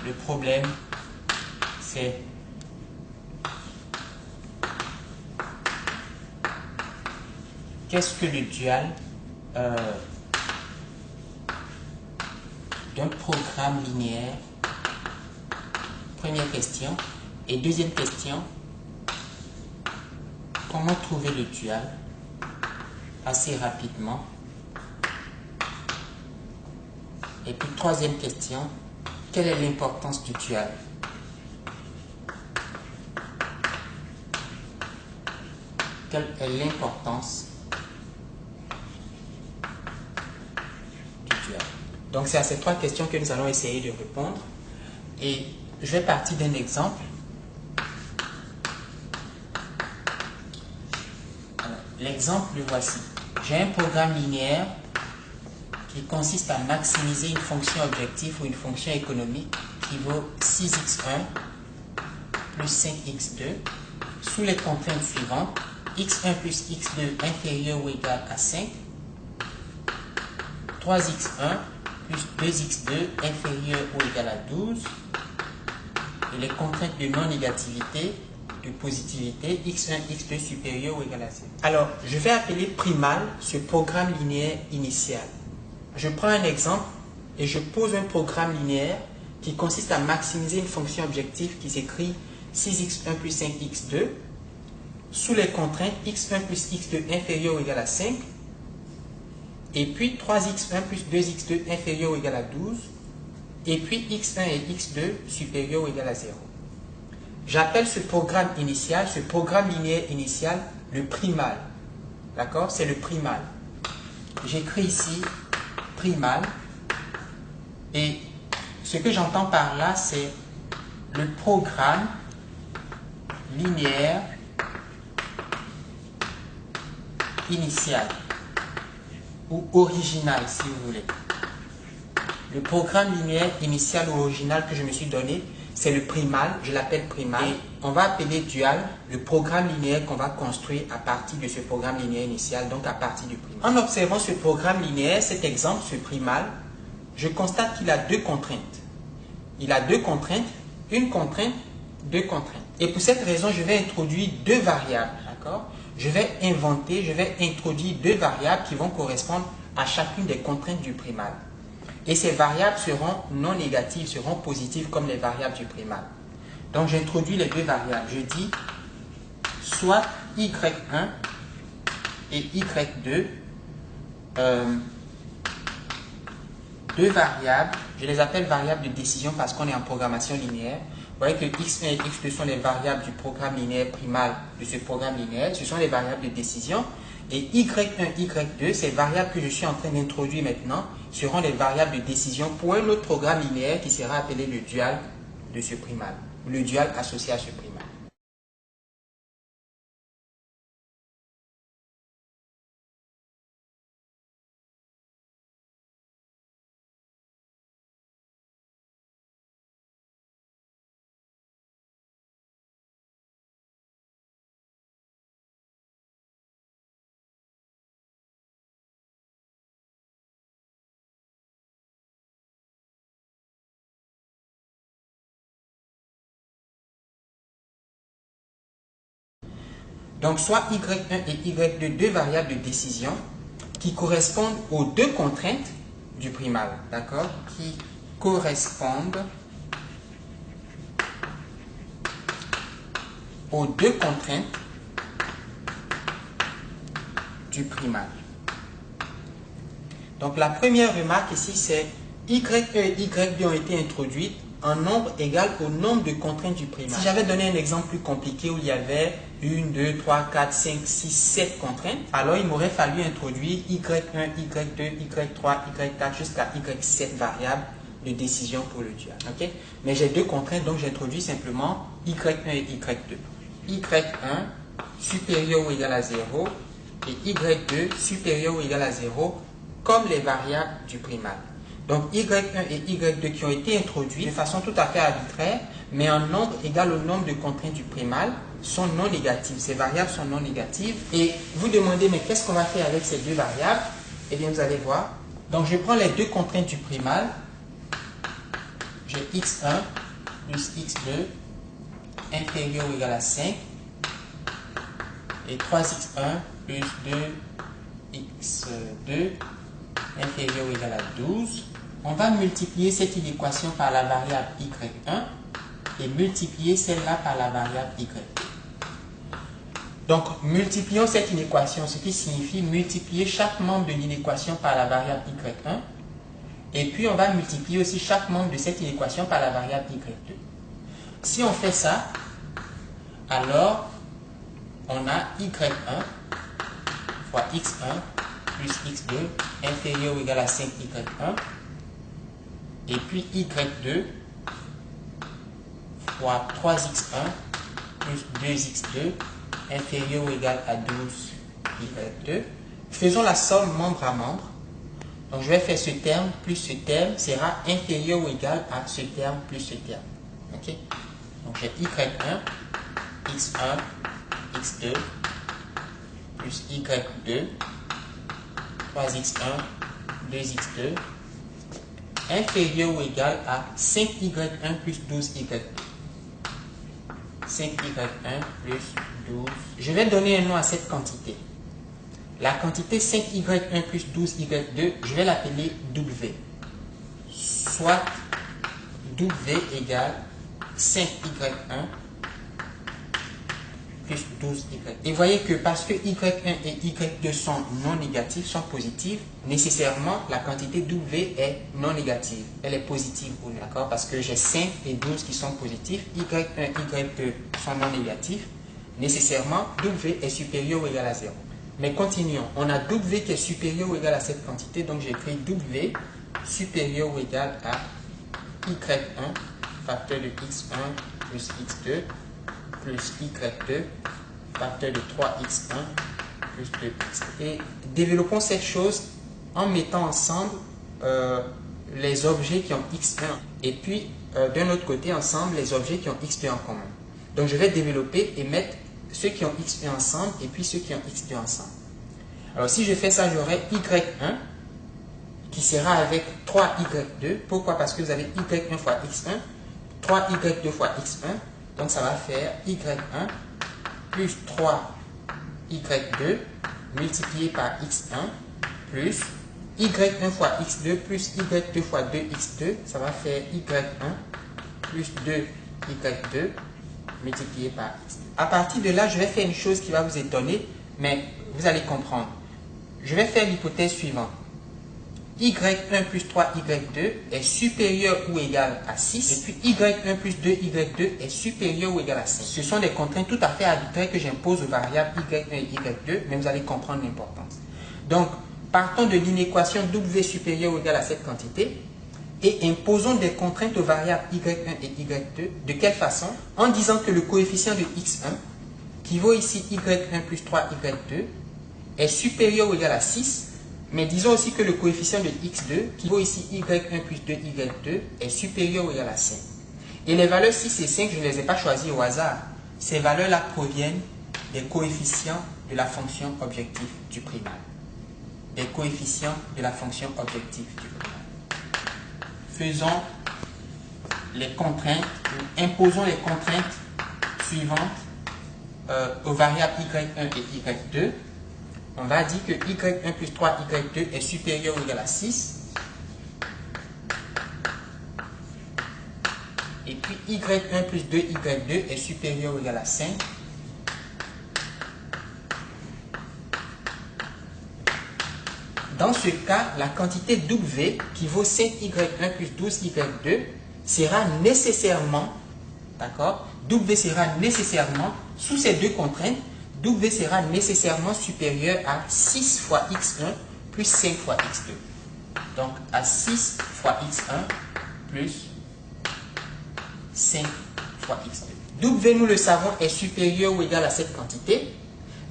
le problème, c'est qu'est-ce que le dual d'un programme linéaire? Première question. Et deuxième question, comment trouver le dual assez rapidement? Et puis troisième question, quelle est l'importance du dual? Quelle est l'importance du dual? Donc c'est à ces trois questions que nous allons essayer de répondre. Et je vais partir d'un exemple. L'exemple, le voici. J'ai un programme linéaire qui consiste à maximiser une fonction objective ou une fonction économique qui vaut 6x1 plus 5x2 sous les contraintes suivantes: x1 plus x2 inférieur ou égal à 5, 3x1 plus 2x2 inférieur ou égal à 12, et les contraintes de non-négativité, de positivité, x1, x2 supérieur ou égal à 0. Alors, je vais appeler primal ce programme linéaire initial. Je prends un exemple et je pose un programme linéaire qui consiste à maximiser une fonction objective qui s'écrit 6x1 plus 5x2 sous les contraintes x1 plus x2 inférieur ou égal à 5 et puis 3x1 plus 2x2 inférieur ou égal à 12 et puis x1 et x2 supérieur ou égal à 0. J'appelle ce programme initial, ce programme linéaire initial, le primal. D'accord? C'est le primal. J'écris ici primal. Et ce que j'entends par là, c'est le programme linéaire initial ou original, si vous voulez. Le programme linéaire initial ou original que je me suis donné, c'est le primal, je l'appelle primal. Et on va appeler dual le programme linéaire qu'on va construire à partir de ce programme linéaire initial, donc à partir du primal. En observant ce programme linéaire, cet exemple, ce primal, je constate qu'il a deux contraintes. Il a deux contraintes, une contrainte, deux contraintes. Et pour cette raison, je vais introduire deux variables, d'accord? Je vais introduire deux variables qui vont correspondre à chacune des contraintes du primal. Et ces variables seront non négatives, seront positives comme les variables du primal. Donc j'introduis les deux variables. Je dis soit y1 et y2, deux variables, je les appelle variables de décision parce qu'on est en programmation linéaire. Vous voyez que x1 et x2 sont les variables du programme linéaire primal de ce programme linéaire. Ce sont les variables de décision. Et y1, y2, ces variables que je suis en train d'introduire maintenant, seront les variables de décision pour un autre programme linéaire qui sera appelé le dual de ce primal, ou le dual associé à ce primal. Donc, soit y1 et y2, deux variables de décision qui correspondent aux deux contraintes du primal, d'accord? Qui correspondent aux deux contraintes du primal. Donc, la première remarque ici, c'est y1 et y2 ont été introduites en nombre égal au nombre de contraintes du primal. Si j'avais donné un exemple plus compliqué où il y avait 1, 2, 3, 4, 5, 6, 7 contraintes, alors il m'aurait fallu introduire y1, y2, y3, y4 jusqu'à y7 variables de décision pour le dual. Okay? Mais j'ai deux contraintes, donc j'introduis simplement y1 et y2. y1 supérieur ou égal à 0 et y2 supérieur ou égal à 0 comme les variables du primal. Donc y1 et y2 qui ont été introduits de façon tout à fait arbitraire, mais en nombre égal au nombre de contraintes du primal, sont non négatives. Ces variables sont non négatives. Et vous demandez, mais qu'est-ce qu'on va faire avec ces deux variables? Eh bien, vous allez voir. Donc, je prends les deux contraintes du primal. j'ai x1 plus x2 inférieur ou égal à 5 et 3x1 plus 2x2 inférieur ou égal à 12. On va multiplier cette inéquation par la variable y1 et multiplier celle-là par la variable y2. Donc, multiplions cette inéquation, ce qui signifie multiplier chaque membre de l'inéquation par la variable y1. Et puis, on va multiplier aussi chaque membre de cette inéquation par la variable y2. Si on fait ça, alors, on a y1 fois x1 plus x2 inférieur ou égal à 5y1. Et puis y2 fois 3x1 plus 2x2 inférieur ou égal à 12y2. Faisons la somme membre à membre. Donc je vais faire ce terme plus ce terme sera inférieur ou égal à ce terme plus ce terme. Ok? Donc j'ai y1, x1, x2 plus y2, 3x1, 2x2 inférieur ou égal à 5y1 plus 12y2. 5y1 plus 12. Je vais donner un nom à cette quantité. La quantité 5y1 plus 12y2, je vais l'appeler W. Soit W égale 5y1 plus 12y. Et voyez que parce que y1 et y2 sont non négatifs, sont positifs, nécessairement la quantité W est non négative. Elle est positive, d'accord? Parce que j'ai 5 et 12 qui sont positifs, y1 et y2 sont non négatifs, nécessairement W est supérieur ou égal à 0. Mais continuons, on a W qui est supérieur ou égal à cette quantité, donc j'écris W supérieur ou égal à y1 facteur de x1 plus x2 plus y2 facteur de 3x1 plus 2x. Et développons cette chose en mettant ensemble les objets qui ont x1 et puis d'un autre côté ensemble les objets qui ont x2 en commun. Donc je vais développer et mettre ceux qui ont x1 ensemble et puis ceux qui ont x2 ensemble. Alors si je fais ça, j'aurai y1 qui sera avec 3y2. Pourquoi? Parce que vous avez y1 fois x1, 3y2 fois x1. Donc ça va faire y1 plus 3y2 multiplié par x1 plus y1 fois x2 plus y2 fois 2x2. Ça va faire y1 plus 2y2 multiplié par x2. À partir de là, je vais faire une chose qui va vous étonner, mais vous allez comprendre. Je vais faire l'hypothèse suivante. y1 plus 3y2 est supérieur ou égal à 6 et puis y1 plus 2y2 est supérieur ou égal à 5. Ce sont des contraintes tout à fait arbitraires que j'impose aux variables y1 et y2, mais vous allez comprendre l'importance. Donc, partons de l'inéquation w supérieur ou égal à cette quantité et imposons des contraintes aux variables y1 et y2. De quelle façon? En disant que le coefficient de x1, qui vaut ici y1 plus 3y2, est supérieur ou égal à 6, mais disons aussi que le coefficient de x2, qui vaut ici y1 plus 2y2, est supérieur ou égal à 5. Et les valeurs 6 et 5, je ne les ai pas choisies au hasard. Ces valeurs-là proviennent des coefficients de la fonction objectif du primal. Des coefficients de la fonction objectif du primal. Faisons les contraintes, imposons les contraintes suivantes aux variables y1 et y2. On va dire que y1 plus 3y2 est supérieur ou égal à 6. Et puis y1 plus 2y2 est supérieur ou égal à 5. Dans ce cas, la quantité W qui vaut 5y1 plus 12y2 sera nécessairement, d'accord, W sera nécessairement, sous ces deux contraintes, W sera nécessairement supérieur à 6 fois x1 plus 5 fois x2. Donc, à 6 fois x1 plus 5 fois x2. W, nous le savons, est supérieur ou égal à cette quantité.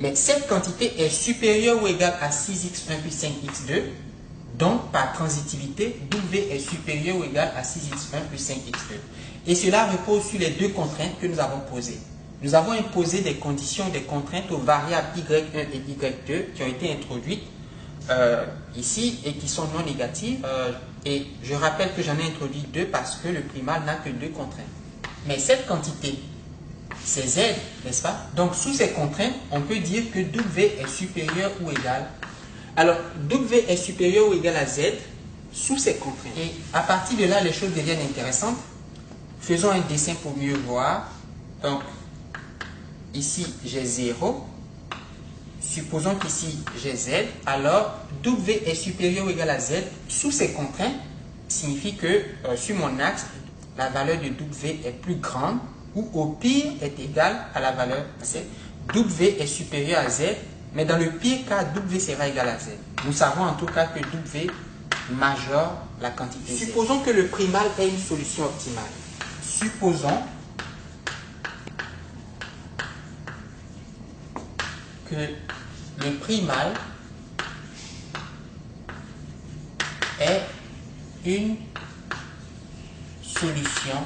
Mais cette quantité est supérieure ou égale à 6x1 plus 5x2. Donc, par transitivité, W est supérieur ou égal à 6x1 plus 5x2. Et cela repose sur les deux contraintes que nous avons posées. Nous avons imposé des conditions, des contraintes aux variables y1 et y2 qui ont été introduites ici et qui sont non négatives. Et je rappelle que j'en ai introduit deux parce que le primal n'a que deux contraintes. Mais cette quantité, c'est Z, n'est-ce pas? Donc, sous ces contraintes, on peut dire que W est supérieur ou égal. Alors, W est supérieur ou égal à Z sous ces contraintes. Et à partir de là, les choses deviennent intéressantes. Faisons un dessin pour mieux voir. Donc, ici, j'ai 0. Supposons qu'ici, j'ai Z. Alors, W est supérieur ou égal à Z sous ces contraintes signifie que sur mon axe, la valeur de W est plus grande ou au pire est égale à la valeur Z. W est supérieur à Z, mais dans le pire cas, W sera égal à Z. Nous savons en tout cas que W majore la quantité Z. Supposons que le primal ait une solution optimale. Supposons que le primal est une solution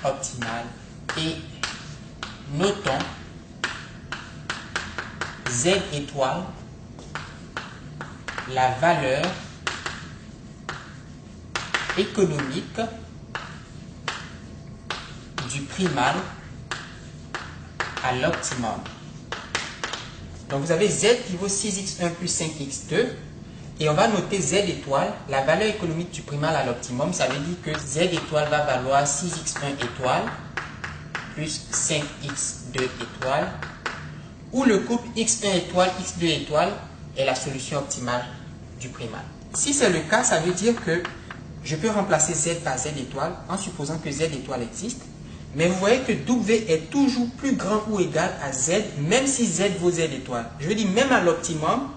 optimale et notons Z étoile la valeur économique du primal à l'optimum. Donc vous avez Z qui vaut 6x1 plus 5x2 et on va noter Z étoile, la valeur économique du primal à l'optimum. Ça veut dire que Z étoile va valoir 6x1 étoile plus 5x2 étoile, où le couple x1 étoile, x2 étoile est la solution optimale du primal. Si c'est le cas, ça veut dire que je peux remplacer Z par Z étoile en supposant que Z étoile existe. Mais vous voyez que W est toujours plus grand ou égal à Z, même si Z vaut Z étoile. Je veux dire, même à l'optimum,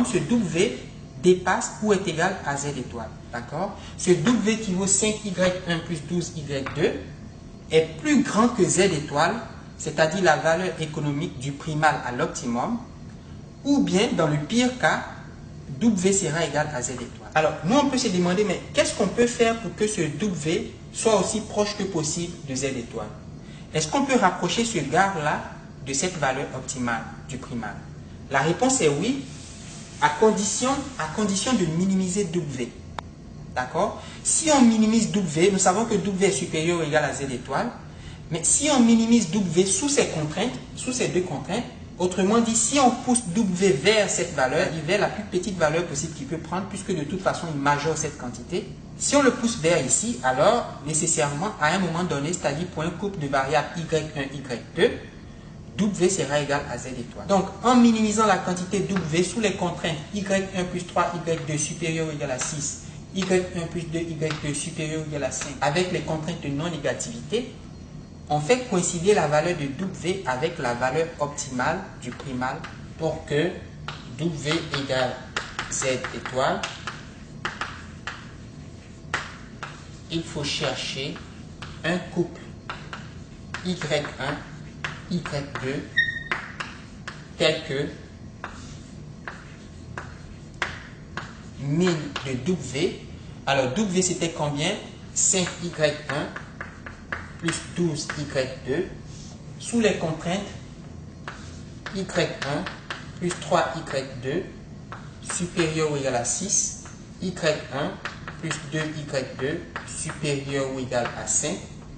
ce W dépasse ou est égal à Z étoile. D'accord? Ce W qui vaut 5y1 plus 12y2 est plus grand que Z étoile, c'est-à-dire la valeur économique du primal à l'optimum, ou bien, dans le pire cas, W sera égal à Z étoile. Alors, nous, on peut se demander, mais qu'est-ce qu'on peut faire pour que ce W soit aussi proche que possible de Z étoile? Est-ce qu'on peut rapprocher ce gars-là de cette valeur optimale du primal? La réponse est oui, à condition de minimiser W. D'accord? Si on minimise W, nous savons que W est supérieur ou égal à Z étoile, mais si on minimise W sous ces contraintes, sous ces deux contraintes, autrement dit, si on pousse W vers cette valeur, vers la plus petite valeur possible qu'il peut prendre, puisque de toute façon, il majore cette quantité, si on le pousse vers ici, alors, nécessairement, à un moment donné, c'est-à-dire pour un couple de variables y1, y2, W sera égal à Z étoile. Donc, en minimisant la quantité W sous les contraintes y1 plus 3, y2 supérieur ou égal à 6, y1 plus 2, y2 supérieur ou égal à 5, avec les contraintes de non-négativité, on fait coïncider la valeur de W avec la valeur optimale du primal pour que W égale Z étoile. Il faut chercher un couple Y1, Y2 tel que min de W. Alors W c'était combien? 5Y1 plus 12y2 sous les contraintes y1 plus 3y2 supérieur ou égal à 6, y1 plus 2y2 supérieur ou égal à 5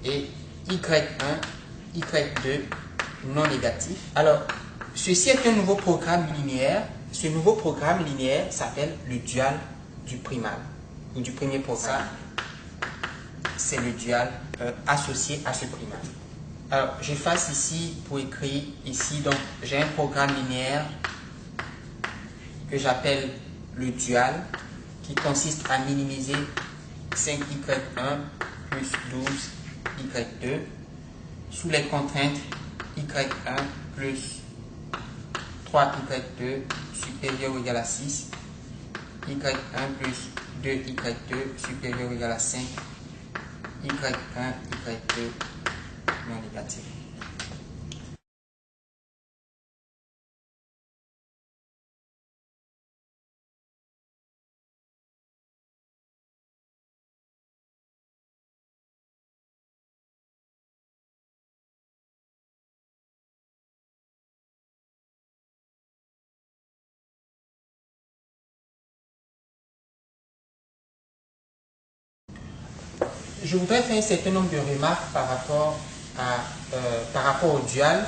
et y1, y2 non négatif. Alors, ceci est un nouveau programme linéaire. Ce nouveau programme linéaire s'appelle le dual du primal ou du premier programme. C'est le dual associé à ce primal. Alors, j'efface ici pour écrire ici. Donc, j'ai un programme linéaire que j'appelle le dual qui consiste à minimiser 5y1 plus 12y2 sous les contraintes y1 plus 3y2 supérieur ou égal à 6, y1 plus 2y2 supérieur ou égal à 5, y1, y2 non négatif. je voudrais faire un certain nombre de remarques par rapport au dual,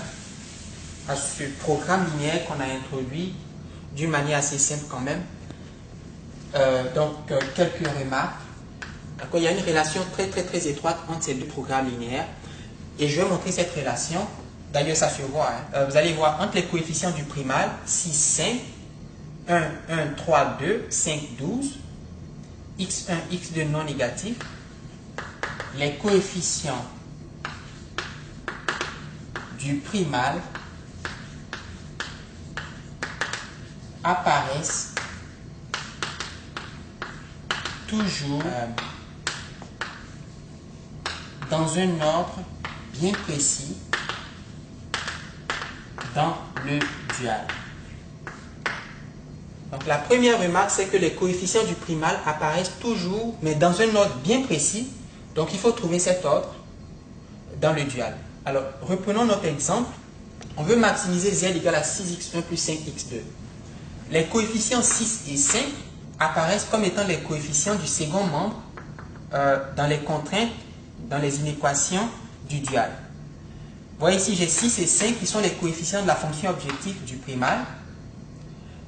à ce programme linéaire qu'on a introduit d'une manière assez simple quand même. Quelques remarques. Il y a une relation très étroite entre ces deux programmes linéaires. Et je vais montrer cette relation. D'ailleurs, ça se voit. Vous allez voir entre les coefficients du primal, 6, 5, 1, 1, 3, 2, 5, 12, x1, x2 non négatif, les coefficients du primal apparaissent toujours dans un ordre bien précis dans le dual. Donc la première remarque, c'est que les coefficients du primal apparaissent toujours, mais dans un ordre bien précis. Donc il faut trouver cet ordre dans le dual. Alors reprenons notre exemple. On veut maximiser z égale à 6x1 plus 5x2. Les coefficients 6 et 5 apparaissent comme étant les coefficients du second membre dans les contraintes, dans les inéquations du dual. Vous voyez ici, j'ai 6 et 5 qui sont les coefficients de la fonction objective du primal.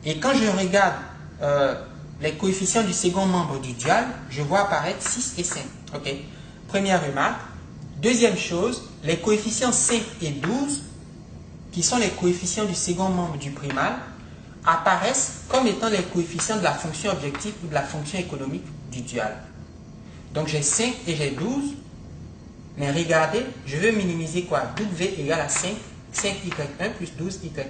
Et quand je regarde les coefficients du second membre du dual, je vois apparaître 6 et 5. Ok. Première remarque. Deuxième chose, les coefficients 5 et 12, qui sont les coefficients du second membre du primal, apparaissent comme étant les coefficients de la fonction objective ou de la fonction économique du dual. Donc j'ai 5 et j'ai 12, mais regardez, je veux minimiser quoi? W égale à 5, 5y1 plus 12y2.